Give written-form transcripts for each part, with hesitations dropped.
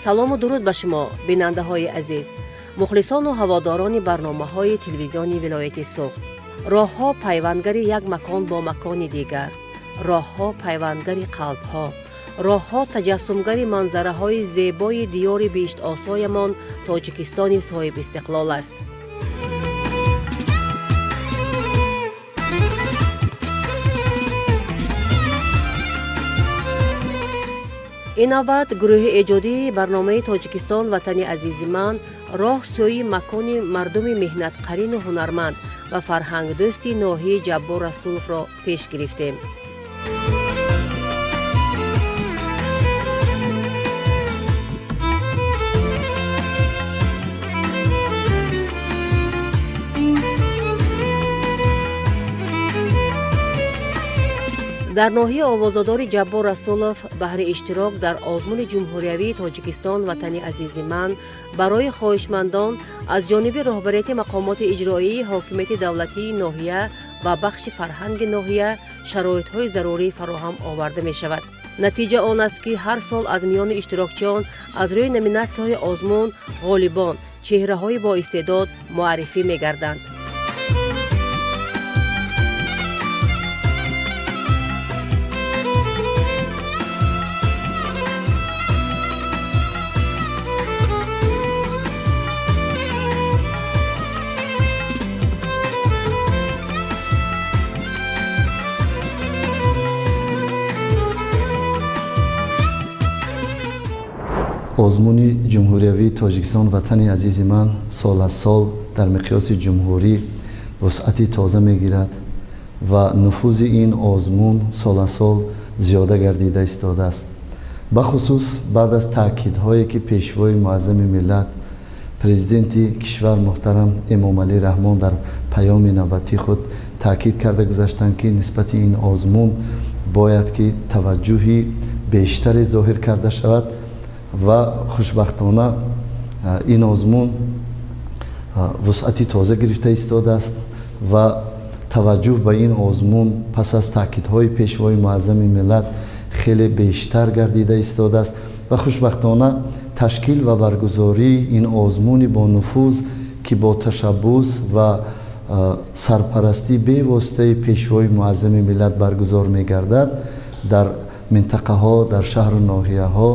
салому дуруд ба шумо бинандаҳои азиз, мухлисону ҳаводорони барномаҳои телевизиони вилояти Суғд. роҳҳо пайвандгари як макон бо макони дигар, роҳҳо пайвандгари қалбҳо, роҳҳо таҷассумгари манзараҳои зебои диёри биштосоямон Тоҷикистони соҳибистиқлол аст. ин навбат гурӯҳи эҷодии барномаи Тоҷикистон ватани азизи ман роҳ сӯи макони мардуми меҳнатқарину ҳунарманд ва фарҳангдӯсти ноҳияи Ҷаббор Расуловро пеш гирифтем. дар ноҳияи овозодори Ҷаббор Расулов баҳри иштирок дар озмуни ҷумҳуриявии Тоҷикистон ватани азизи ман барои хоҳишмандон аз ҷониби роҳбарияти мақомоти иҷроии ҳокимияти давлатии ноҳия ва бахши фарҳанги ноҳия шароитҳои зарурӣ фароҳам оварда мешавад. натиҷа он аст ки ҳар сол аз миёни иштирокчиён аз рӯи номинатсияҳои озмун ғолибон чеҳраҳои боистеъдод муаррифӣ мегарданд. озмуни ҷумҳуриявии Тоҷикистон ватани азизи ман сол аз сол дар миқёси ҷумҳурӣ вусъати тоза мегирад ва нуфузи ин озмун сол аз сол зиёда гардида истодааст. бахусус баъд аз таъкидҳое ки пешвои муаззами миллат президенти кишвар муҳтарам Эмомалӣ Раҳмон дар паёми навбатии худ таъкид карда гузаштанд ки нисбати ин озмун бояд ки таваҷҷӯҳи бештаре зоҳир карда шавад ва хушбахтона ин озмун вусъати тоза гирифта истодааст ва таваҷҷӯҳ ба ин озмун пас аз таъкидҳои пешвои муаззами миллат хеле бештар гардида истодааст ва хушбахтона ташкил ва баргузории ин озмуни бо нуфуз ки бо ташаббус ва сарпарастӣ бевоситаи пешвои муаззами миллат баргузор мегардад дар минтақаҳо, дар шаҳру ноҳияҳо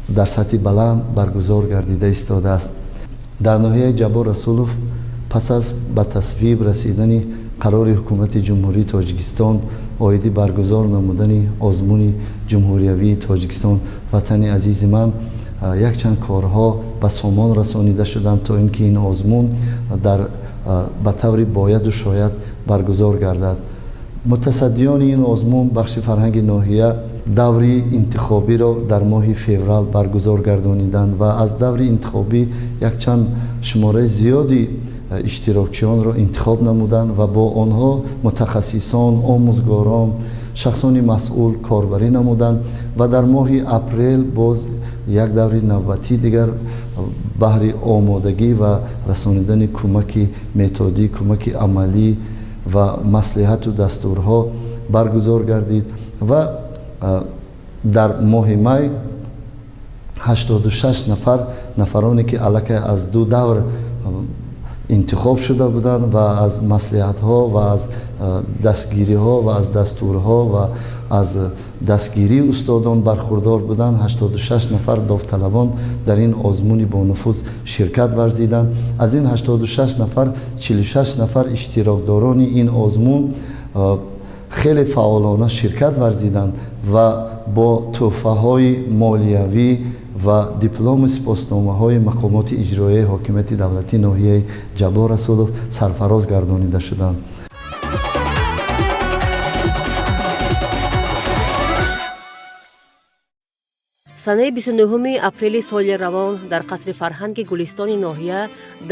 дар сатҳи баланд баргузор гардида истодааст. дар ноҳияи Ҷаббор Расулов пас аз ба тасвиб расидани қарори ҳукумати ҷумҳурии Тоҷикистон оиди баргузор намудани озмуни ҷумҳуриявии Тоҷикистон ватани азизи ман якчанд корҳо ба сомон расонида шуданд то ин ки ин озмун ба таври бояду шояд баргузор гардад. мутасаддиёни ин озмун бахши фарҳанги ноҳия даври интихобиро дар моҳи феврал баргузор гардониданд ва аз даври интихобӣ якчанд шумораи зиёди иштирокчиёнро интихоб намуданд ва бо онҳо мутахассисон, омӯзгорон, шахсони масъул корбарӣ намуданд ва дар моҳи апрел боз як даври навбатӣ дигар баҳри омодагӣ ва расонидани кӯмаки методӣ, кӯмаки амалӣ ва маслиҳату дастурҳо баргузор гардид ва дар моҳи май 86 нафароне ки аллакай аз ду давр интихоб шуда буданд ва аз маслиҳатҳо ва аз дастгириҳо ва аз дастурҳо ва аз дастгирии устодон бархурдор буданд. 86 нафар довталабон дар ин озмуни бонуфуз ширкат варзиданд. аз ин 86 нафар 46 нафар иштирокдорони ин озмун хеле фаъолона ширкат варзиданд ва бо тӯҳфаҳои молиявӣ ва диплому сипосномаҳои мақомоти иҷроияи ҳокимияти давлатии ноҳияи Ҷаббор Расулов сарфароз гардонида шуданд. санаи 29 апрели соли равон дар қасри фарҳанги гулистони ноҳия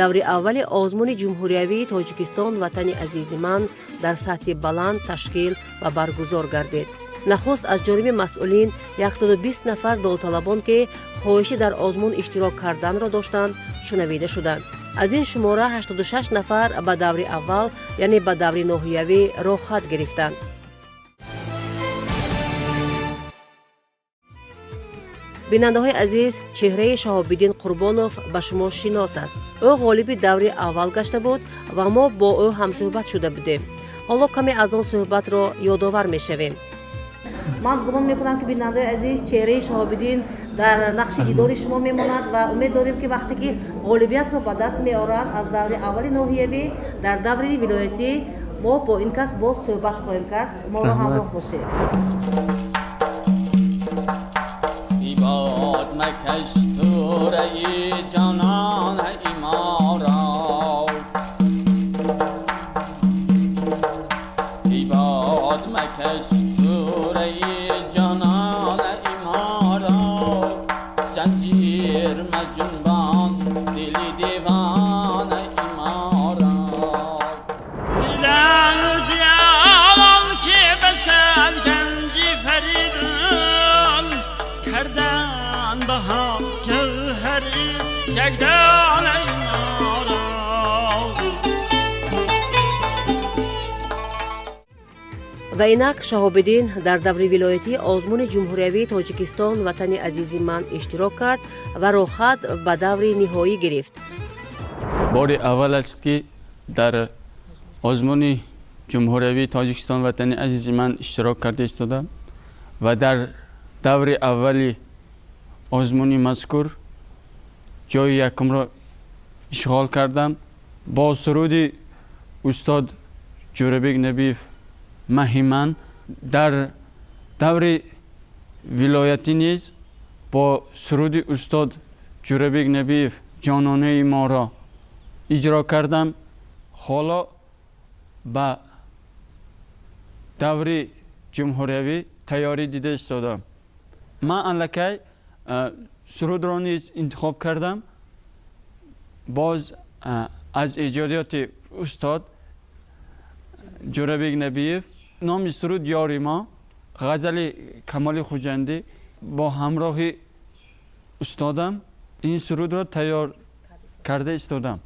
даври аввали озмуни ҷумҳуриявии Тоҷикистон ватани азизи ман дар сатҳи баланд ташкил ва баргузор гардид. нахуст аз ҷониби масъулин 120 нафар довталабон ки хоҳиши дар озмун иштирок карданро доштанд шунавида шуданд. аз ин шумора 86 нафар ба даври аввал яъне ба даври ноҳиявӣ роҳхат гирифтанд. бинандаҳои азиз, чеҳраи Шаҳобиддин Қурбонов ба шумо шинос аст. ӯ ғолиби даври аввал гашта буд ва мо бо ӯ ҳамсӯҳбат шуда будем. ҳоло каме аз он суҳбатро ёдовар мешавем. ман гумон мекунам ки бинандаҳои азиз, чеҳраи Шаҳобиддин дар нақши дидори шумо мемонад ва умед дорем ки вақте ки ғолибиятро ба даст меоранд аз даври аввали ноҳиявӣ дар даври вилоятӣ, мо бо ин кас боз суҳбат хоҳем кард. моро ҳамроҳ бошед. باد مکش توره جانان ایمارا ای باد مکش توره جانان ایمارا زنجیر مجنبان دلی دیوان ایمارا دیدن زیالان که بسد گنجی فریدن کردن بها گوهری یکدان ایمارا ва инак Шаҳобиддин дар даври вилоятӣ озмуни ҷумҳуриявии Тоҷикистон ватани азизи ман иштирок кард ва роҳхат ба даври ниҳоӣ гирифт. بار اول است که در آزمون جمهوری تاجیکستان وطن عزیز من اشتراک کرده ایستادم و در دور اولی آزمون مذکور جای یکم را اشغال کردم. با سرود استاد جوربک نبیف مهیمن در دور ولایتی نیز با سرود استاد جوربک نبیف جانانه ما را اجرا کردم. حالا با دور جمهوری تیاری دیده ایستادم. من الکی سرود را نیز انتخاب کردم. باز از ایجادیات استاد جوربک نبیف نام سرود یاری ما، غزل کمال خوجندی با همراه استادم این سرود را تیار کرده ایستادم.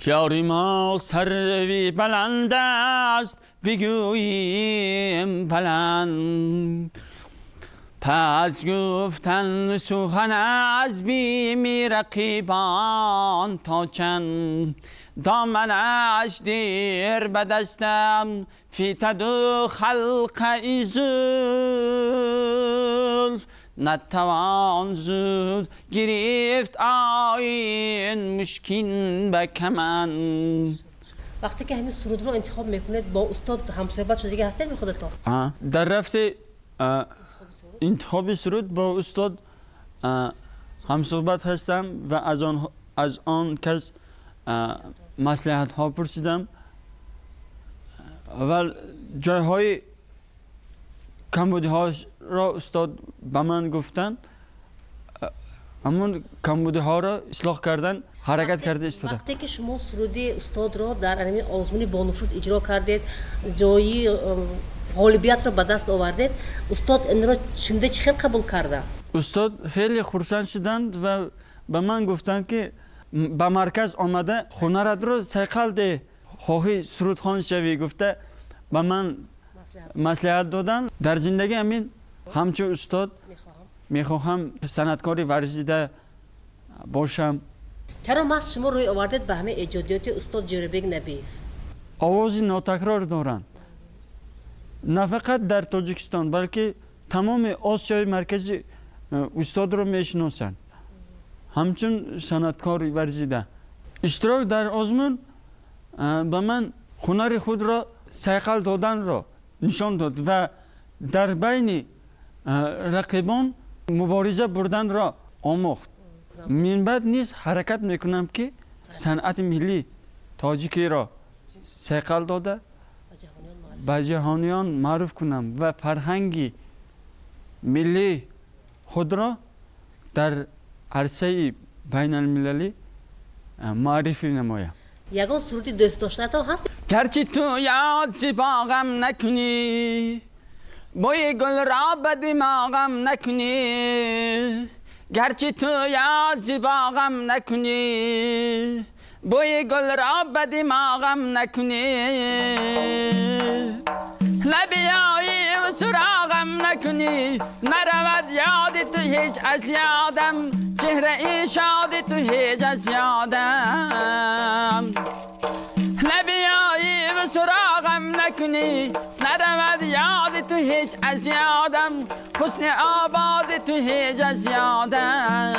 یاری ما سروی بلند است بگوییم بلند، پس گفتن سخن از بیم رقیبان تا چند، دامنش دیر به دستم فتد و خلق زلف، نتوان زود گرفت آیین مشکین به کمن. وقتی که همین سرود رو انتخاب میکنید با استاد همصحبت شدگی هستید به خودتون؟ در رفت انتخاب سرود با استاد همصحبت هستم و از آن کس مصلحت ها پرسیدم و جایهای کمبودی ها را استاد به من گفتن، همون کمبودی ها را اصلاح کردن حرکت کرده استاد. وقتی که شما سرود استاد را در همین آزمون با نفوذ اجرا کردید، جایی غالبیت را به دست آوردید، استاد این را شنیده چه خیلی قبول کرده؟ استاد خیلی خرسند شدند و به من گفتند که به مرکز آمده خونه را درو سیقل ده خواهی سرود خوان شوی گفته به من مصلحت دادن. در زندگی همین همچون استاد میخواهم صنعتکاری ورزیده باشم. چرا مست شما روی آوردید به همه ایجادیات استاد جوربک نبیف؟ آوازی ناتکرار دارند، نه فقط در تاجیکستان بلکه تمام آسیای مرکزی استاد رو میشناسند. همچون صنعتکاری ورزیده اشتراک در آزمون به من هنر خود را سیقل دادن را نشان داد و در بین رقیبان مبارزه بردن را آموخت. من بعد نیز حرکت میکنم که صنعت ملی تاجیکی را سیقل داده به جهانیان معروف کنم و فرهنگی ملی خود را در عرصه بین المللی معرفی نمایم. یگان سرودی دوست داشتنتان هست؟ گرچه تو یاد زیباغم نکنی، بوی گل را به دماغم نکنی، گرچه تو یاد زیباغم نکنی، بوی گل را به دماغم نکنی، لبیایی و سراغم نکنی نرود یاد تو هیچ از یادم چهره ای شاد تو هیچ از یادم نبیایی و سراغم نکنی نرود یاد تو هیچ از یادم حسن آباد تو هیچ از یادم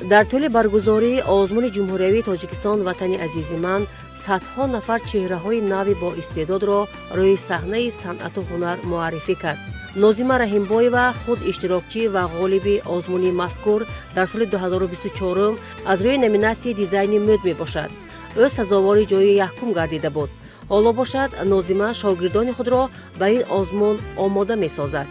در طول برگزاری آزمون جمهوریوی تاجیکستان وطن عزیز من صدها نفر چهره‌های نو با استعداد را روی صحنه صنعت و هنر معرفی کرد. ناظمه رحیمبایова خود اشتراکچی و غالب آزمون مذکور در سال 2024 از روی نومیناسیون دیزاین مد می باشد. او سزاوار جای یکم گردیده بود. حالا باشد ناظمه شاگردان خود را به این آزمون آماده می سازد.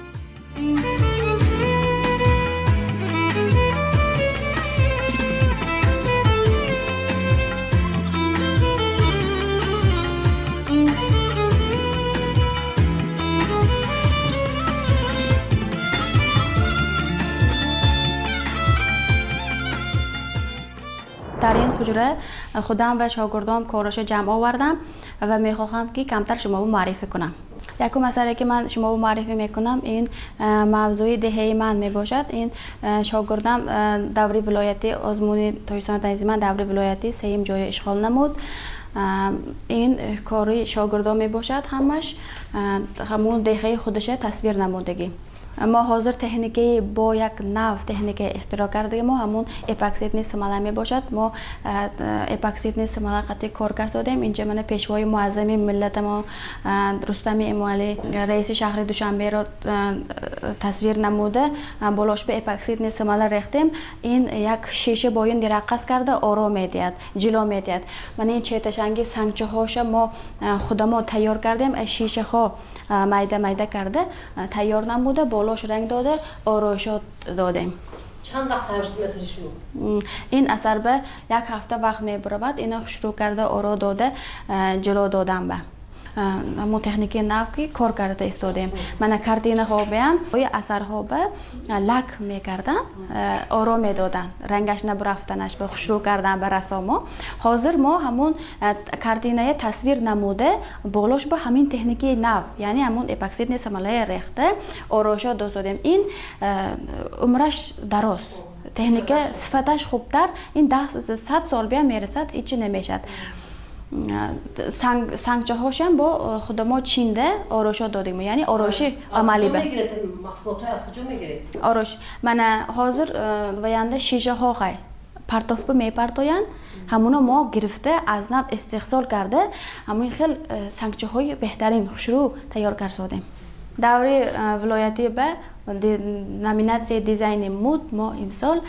در این حجره خودم و شاگردام کارش جمع آوردم و میخواهم که کمتر شما معرفی کنم. یک مسئله که من شما معرفی میکنم این موضوع دهه من میباشد. این شاگردم دوره ولایتی آزمون تاجیکستان عزیز من دوره ولایتی سوم جای اشغال نمود. این کاری شاگردام میباشد همش همون دهه خودش تصویر نمودگی. ما حاضر تکنیکی با یک نو تکنیک اختراع کرده ما همون اپاکسید سماله می باشد. ما اپاکسید سماله قطعی کار کردیم. اینجا من پیشوای معظم ملت ما رستم اموالی رئیس شهر دوشنبه را تصویر نموده بالاش به اپاکسید سماله ریختیم. این یک شیشه با این درقص کرده آرام میدید جلو میدید. من این چهتشنگی سنگچه هاش ما خودمون تیار کردیم. شیشه ها میده میده کرده تیار نموده بالاش رنگ داده آرایشات دادیم. چند وقت تیار شد مثل شروع؟ این اثر به یک هفته وقت میبرد. اینا شروع کرده آرا داده جلو دادم به همون تکنیکی نو که کار کرده استادیم. من کارتینه ها بیان روی اثرها به لک میکردن آرا میدادن رنگش نبرفتنش به شروع کردن به رسامو. حاضر ما همون کارتینه تصویر نموده بالاش به همین تکنیکی نو یعنی همون اپاکسید سماله ریخته آرایشا دادیم. این عمرش دراز تکنیک صفتش خوبتر این 100 سال بیا میرسد هیچی نمیشد. سنگچه هاشم با خود ما چینده آرایشا دادیم یعنی آرایشی عملی به محصولات از کجا میگیرید؟ آرایش من حاضر وینده شیشه ها خواهی پرتاف به میپرتاین همونو ما گرفته از نب استحصال کرده همون خیلی سنگچه های بهترین شروع تیار کردیم. دوره ولایتی به نامیناسیون دیزاین مد ما امسال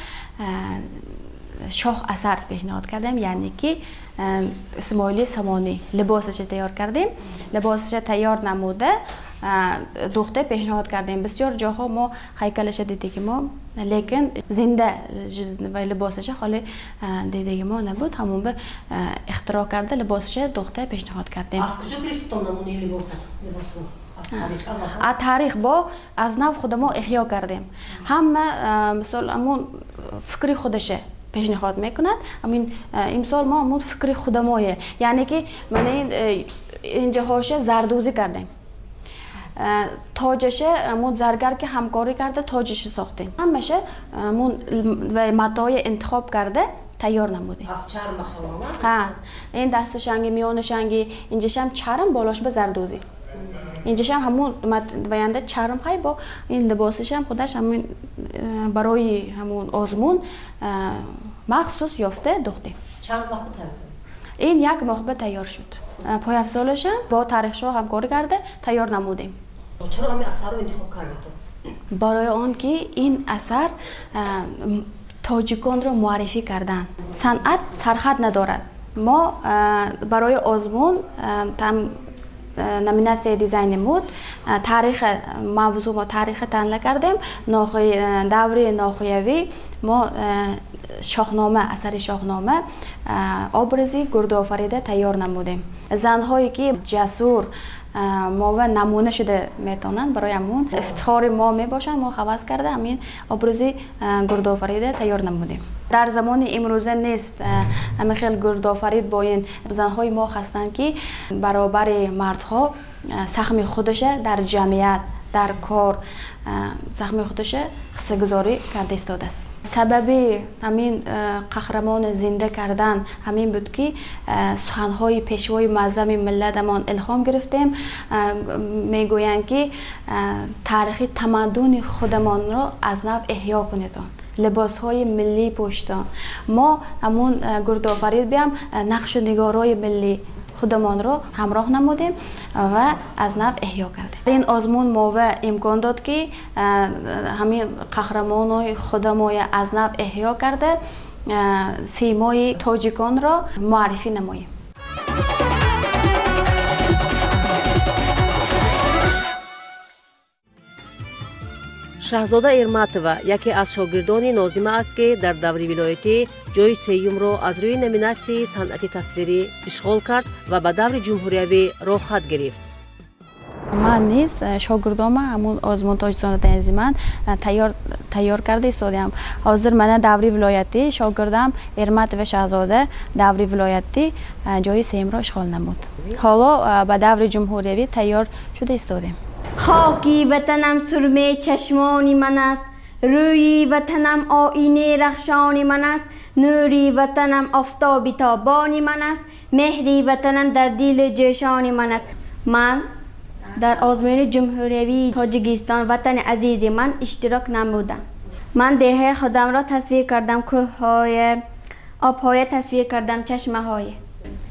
شاه اثر پیشنهاد کردیم یعنی که اسماعیلی سمانی لباسش تیار کردیم. لباسش تیار نموده دوخته پیشنهاد کردیم. بسیار جاها ما هیکلش دیدیم ما لیکن زنده و لباسش خالی دیدیم ما نبود. همون به اختراع کرده لباسش دوخته پیشنهاد کردیم. از کجا گرفتید نمونه لباس؟ از تاریخ با از نو خود ما احیا کردیم. همه مثلا همون فکری خودشه پیشنهاد میکند. همین امسال ما همون فکری خودمایه یعنی که من اینجا هاشه زردوزی کردیم. تاجشه همون زرگر که همکاری کرده تاجش ساختیم. همشه همون و متای انتخاب کرده تیار نمودیم. از چرم بخوام. ها این دست شنگی میان شنگی اینجاش هم چرم بالاش به زردوزی. اینجاش هم همون وینده چرم های با این لباسش هم خودش همون برای همون آزمون مخصوص یافته دوختیم. چند وقت تیار؟ این یک ماه به تیار شد. پای افزالش با تاریخشو همکاری کرده تیار نمودیم. چرا همین اثر رو انتخاب کردید؟ برای آن که این اثر تاجیکان رو معرفی کردن. صنعت سرحد ندارد. ما برای آزمون نامیناسیون دیزاین مد تاریخ موضوع ما تاریخ تعیین کردیم. دوره ناخویوی ما شاهنامه اثر شاهنامه آبرزی گرد آفریده تیار نمودیم. زنهایی که جسور ما و نمونه شده میتونن برای همون افتخار ما میباشن ما خواست کرده همین آبرزی گرد آفریده تیار نمودیم. در زمان امروزه نیست. خیلی گردآفرید با این زنهای ما هستند که برابر مردها سهم خودش در جمعیت در کار سهم خودش حصه‌گذاری کرده ایستاده است. سبب همین قهرمان زنده کردن همین بود که سخنهای پیشوای معظم ملتمان الهام گرفتیم. میگویند که تاریخ تمدن خودمان را از نو احیا کنید، لباس های ملی پوشیدن. ما همون گردآفرید بیام نقش و نگارای ملی خودمان رو همراه نمودیم و از نو احیا کردیم. این آزمون ما امکان داد که همین قهرمانای خودمان از نو احیا کرده سیمای تاجیکان را معرفی نماییم. шаҳзода эрматова яке аз шогирдони нозима аст ки дар даври вилоятӣ ҷои сеюмро аз рӯи номинатсияи санъати тасвирӣ ишғол кард ва ба даври ҷумҳуриявӣ роҳхат гирифт. من نیز شاگردام همون آزمون تاجیکستان تنظیمان تیار کرده ایستادم. حاضر من دوری ولایتی شاگردم ارمت و شاهزاده دوری ولایتی جای سیم را اشغال نمود. حالا به دوری جمهوریوی تیار شده ایستادیم. خاکی وطنم سرمه چشمانی من است، روی وطنم آینه رخشانی من است، نوری وطنم آفتابی تابانی من است، مهری وطنم در دل جوشانی من است. من در آزمون جمهوریوی تاجیکستان وطن عزیز من اشتراک نمودم. من دهه خودم را تصویر کردم، کوه‌های آب‌های تصویر کردم، چشمه‌های.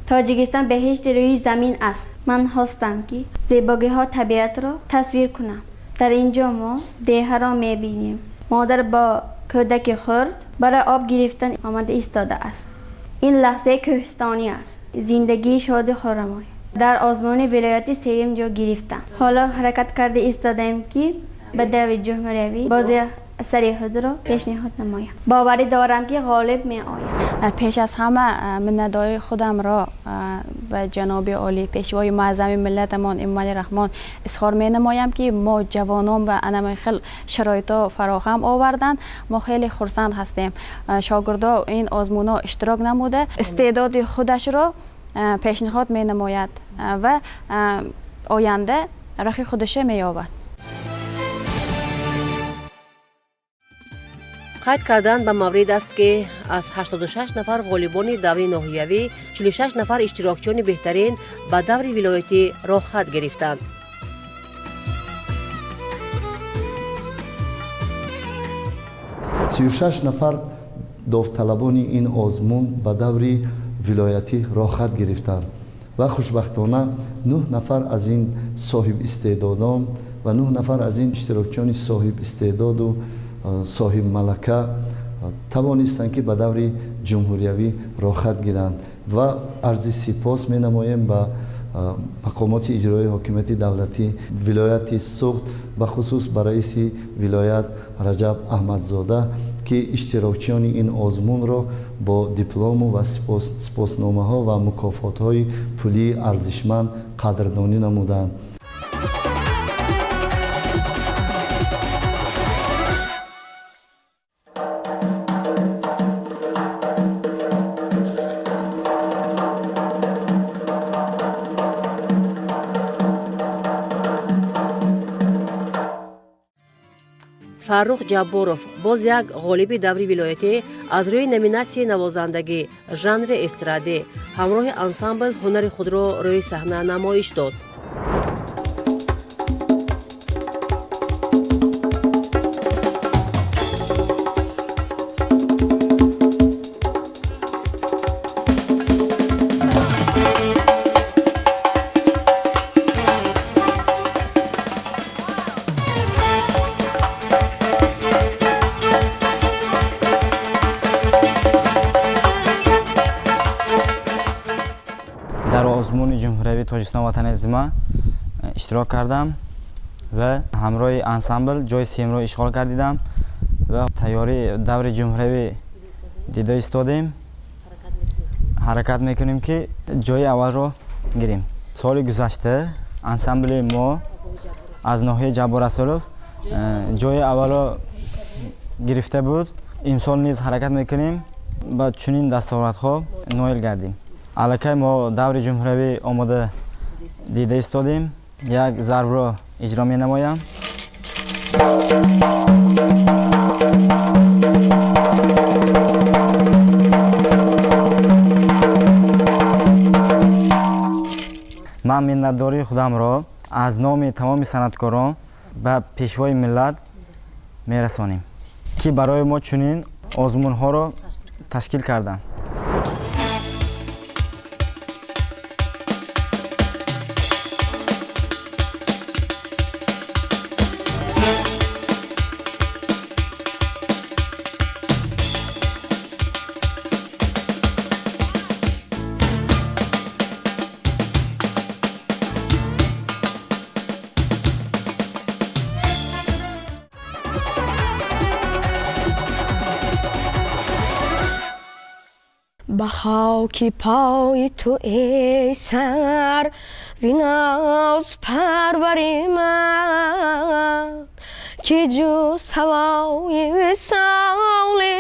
تاجیکستان بهشت روی زمین است. من خواستم که زیبایی‌ها طبیعت را تصویر کنم. در اینجا ما دیه را می‌بینیم. مادر با کودک خرد برای آب گرفتن آمده ایستاده است. این لحظه کوهستانی است. زندگی شاد و خرمای. در آزمون ولایتی سیم جا گرفتم. حالا حرکت کرده ایستادم که به در جمهوریوی بازی سری خود را پیشنهاد نمایم. باوری دارم که غالب می آید. پیش از همه منتداری خودم را به جناب عالی پیشوای معظم ملتمان امام رحمان اظهار می نمایم که ما جوانان به انم خیلی شرایط فراهم آوردند. ما خیلی خرسند هستیم. شاگردا این آزمونا اشتراک نموده استعداد خودش را پیشنهاد می نماید و آینده رخ خودش می یابد. قید کردن به مورد است که از 86 نفر غالبان دوری ناحیوی 46 نفر اشتراکچیان بهترین به دوری ولایتی راحت گرفتند. سی نفر داوطلبان این آزمون به دوری ولایتی راحت گرفتند و خوشبختانه 9 نفر از این صاحب استعدادان و 9 نفر از این اشتراکچیان صاحب استعداد و صاحب ملکه توانستند که به دوری جمهوریوی راحت گیرند و عرض سپاس می نمایم به مقامات اجرایی حاکمیت دولتی ولایت سوخت به خصوص به رئیس ولایت رجب احمدزاده که اشتراکچیان این آزمون را با دیپلم و سپاسنامه ها و مکافات های پولی ارزشمند قدردانی نمودند. фаррух ҷабборов боз як ғолиби даври вилоятӣ аз рӯи номинатсияи навозандагӣ жанри эстраде ҳамроҳи ансамбл ҳунари худро рӯи саҳна намоиш дод. در آزمون جمهوریوی تاجیکستان وطن عزیز ما اشتراک کردم و همراه انسامبل جای سیم را اشغال کردیدم و تیاری دور جمهوریوی دیده ایستادیم. حرکت میکنیم که جای اول را گیریم. سال گذشته انسامبل ما از ناحیه جبار رسولوف جای اول را گرفته بود. امسال نیز حرکت میکنیم با چنین دستاوردها نایل گردیم. الکی ما دور جمهوری آماده دیده ایستادیم. یک ضرب را اجرا می نمایم. من منتداری خودم را از نام تمام صنعتکاران به پیشوای ملت میرسانیم که برای ما چنین آزمون ها را تشکیل کردند. به خاک پای تو ای سر ویناز پروری من که جز هوای وصالی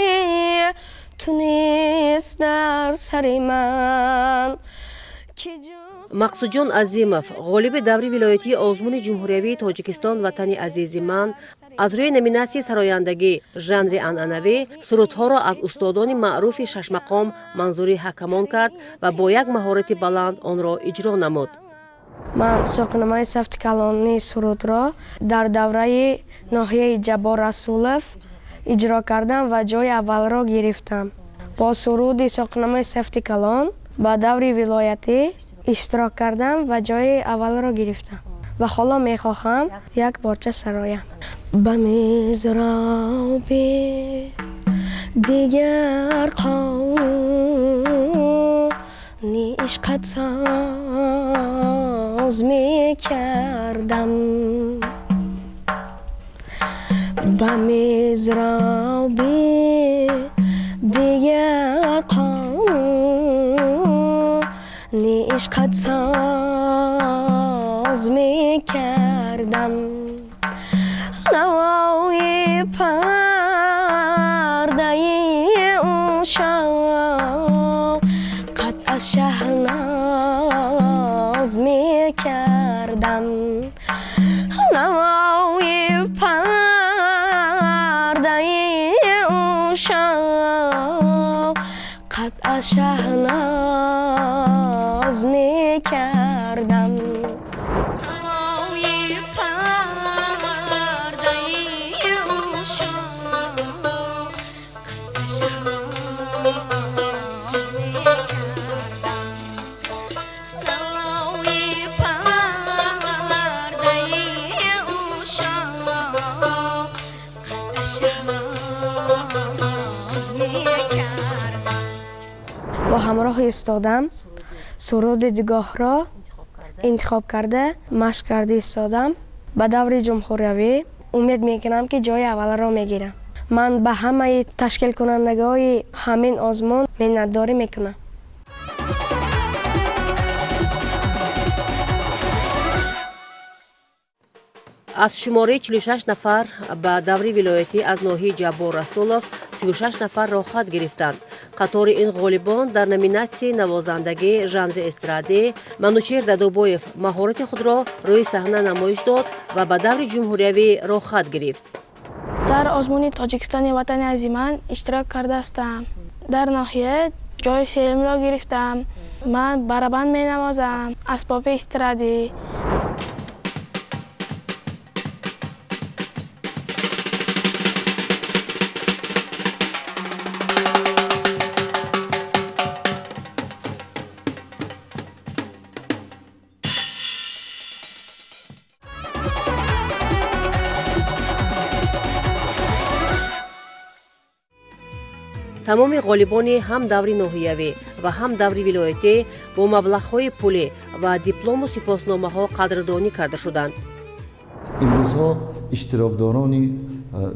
تو نیست در سر من. مقصودجان عظیمов غالب دوری ولایتی آزمون جمهوریوی تاجیکستان وطن عزیز من از روی نومیناسیی سرایندگی ژانر انعنوی سرودها را از استادان معروف شش مقام منظوری حکمان کرد و با یک مهارت بلند آن را اجرا نمود. من ساقنامه سفت کلانی سرود را در دوره ناحیه جبار رسولов اجرا کردم و جای اول را گرفتم. با سرود ساقنامه سفت کلان با دوری ولایتی اشتراک کردم و جای اول را گرفتم و حالا میخواهم یک بارچه سرایم. به مزرابی دیگر قانی عشقت ساز میکردم. به مزرابی دیگر قانی عشقت ساز میکردم. نوای پرده اون شب قد از شهناز میکردم. نوای پرده اون شب قد از شهناز میکردم. با همراه ایستادم سرود دیگاه را انتخاب کرده مشق کرده ایستادم. به دوره جمهوریوی امید میکنم که جای اول را میگیرم. من به همه تشکیل کنندگان همین آزمون منتداری میکنم. از شماره 46 نفر به دوری ولایتی از ناحیه جبار رسولов 36 نفر را خط گرفتند. قطار این غالبان در نومیناسی نوازندگی ژانر استرادی منوچهر دادوبویف مهارت خود را روی صحنه نمایش داد و به دوری جمهوریوی را خط گرفت. در آزمون تاجیکستان وطن عزیز من اشتراک کرده هستم. در ناحیه جای سوم را گرفتم. من برابند می نوازم اسباب استرادی. تمام غالبان هم دوری ناحیوی و هم دوری ولایتی با مبلغ‌های پولی و دیپلم و سپاسنامه‌ها قدردانی کرده شدند. امروزها اشتراکداران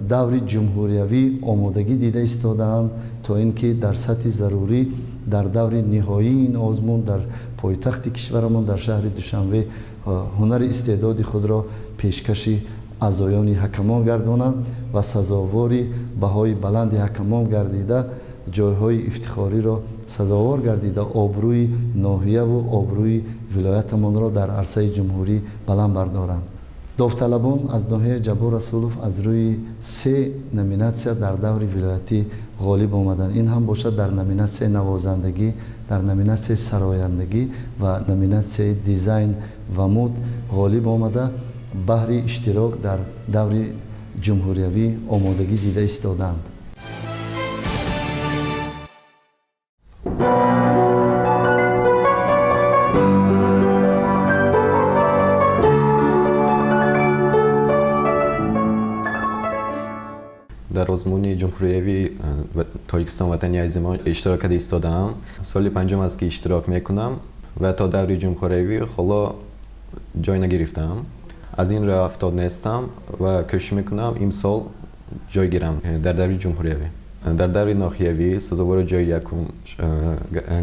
دوری جمهوریوی آمادگی دیده ایستادند تا اینکه در سطح ضروری در دور نهایی این آزمون در پایتخت کشورمان در شهر دوشنبه هنر استعداد خود را پیشکش اعضایان حکمان گردانند و سزاواری بهای بلند حکمان گردیده جایهای افتخاری را سزاوار گردیده آبروی ناحیه و آبروی ولایتمان را در عرصه جمهوری بلند بردارند. داوطلبان از ناحیه جبار رسولوف از روی 3 نومیناسیا در دور ولایتی غالب آمدند. این هم باشد در نومیناسیای نوازندگی، در نومیناسیای سرایندگی و نومیناسیای دیزاین و مد غالب آمده بهر اشتراک در دور جمهوریوی آمادگی دیده ایستادند. در آزمون جمهوریوی تاجیکستان وطنی عزیز ما اشتراک کرده ایستادم. سال 5 است که اشتراک میکنم و تا دوره جمهوریوی حالا جای نگرفتم. از این راه افتاد نیستم و کوشش میکنم امسال جای گیرم در دوره جمهوریوی. در دوره ناحیوی سزاوار جای یکم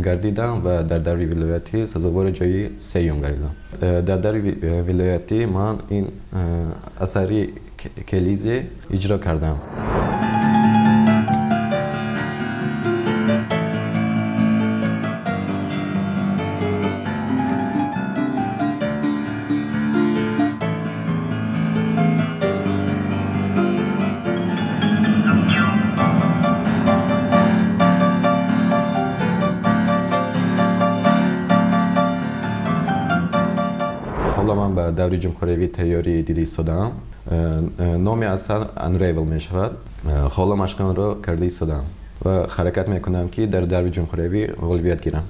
گردیدم و در دوره ولایتی سزاوار جای 3 گردیدم. در دوره ولایتی من این اثری کلیزی اجرا کردم. حالا من به دوره جمهوریوی تیاری دیده ایستادم. نام اثر انریول می شود. حالا مشقم را کرده ایستادم و حرکت میکنم که در دوره جمهوریوی غالبیت گیرم.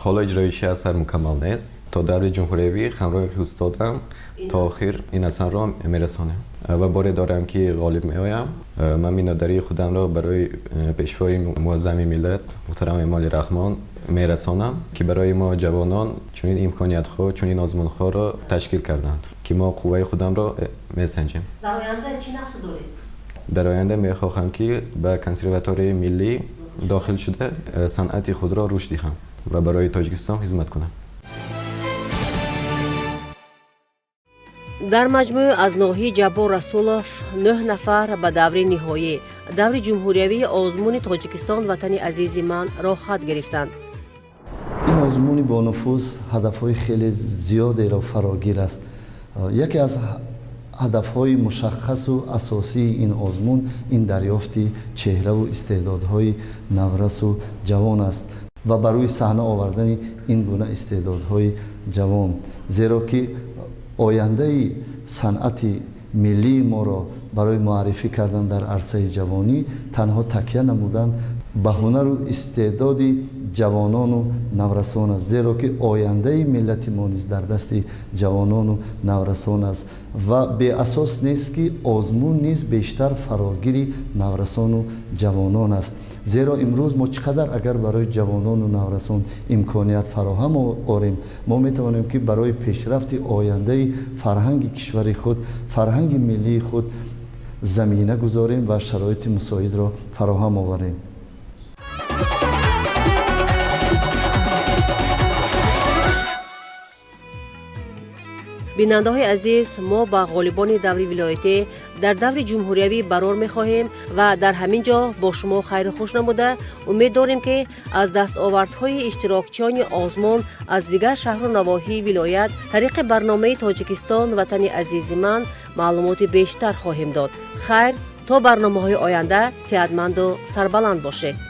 حالا اجرایش اثر مکمل نیست. تا دوره جمهوریوی همراه استادم تا آخر این اثر را میرسانم و باری دارم که غالب میآیم. من میناداری خودم را برای پیشوای معظم ملت محترم امال رحمان میرسانم که برای ما جوانان چنین امکانیت ها چنین آزمون ها را تشکیل کردند که ما قوه خودم را میسنجیم. در آینده چی نقش دارید؟ در آینده میخواهم که به کنسرواتوری ملی داخل شده صنعت خود را رشد دهم و برای تاجیکستان خدمت کنم. در مجموع از ناحیه جبار رسولوف 9 نفر به دوره نهایی دوره جمهوریوی آزمون تاجیکستان وطن عزیز من را خط گرفتند. این آزمون با نفوذ هدفهای خیلی زیادی را فراگیر است. یکی از هدفهای مشخص و اساسی این آزمون این دریافتی چهره و استعدادهای نورس و جوان است و برای صحنه آوردن این گونه استعدادهای جوان، زیرا که آینده صنعت ملی ما را برای معرفی کردن در عرصه جوانی تنها تکیه نمودن به هنر و استعداد جوانان و نورسان است، زیرا که آینده ملت ما نیز در دست جوانان و نورسان است و به اساس نیست که آزمون نیز بیشتر فراگیر نورسان و جوانان است. زیرا امروز ما چقدر اگر برای جوانان و نورسان امکانیت فراهم آوریم، ما میتوانیم که برای پیشرفت آینده فرهنگ کشور خود، فرهنگ ملی خود زمینه گذاریم و شرایط مساعد را فراهم آوریم. بیننده های عزیز، ما با غالبان دوره ولایتی در دوره جمهوریوی برار می‌خواهیم و در همین جا با شما خیر خوش نموده امید داریم که از دستاوردهای اشتراکچیان آزمون از دیگر شهر و نواحی ولایت طریق برنامه تاجیکستان وطن عزیز من معلومات بیشتر خواهیم داد. خیر تا برنامه‌های آینده صحتمند و سربلند باشید.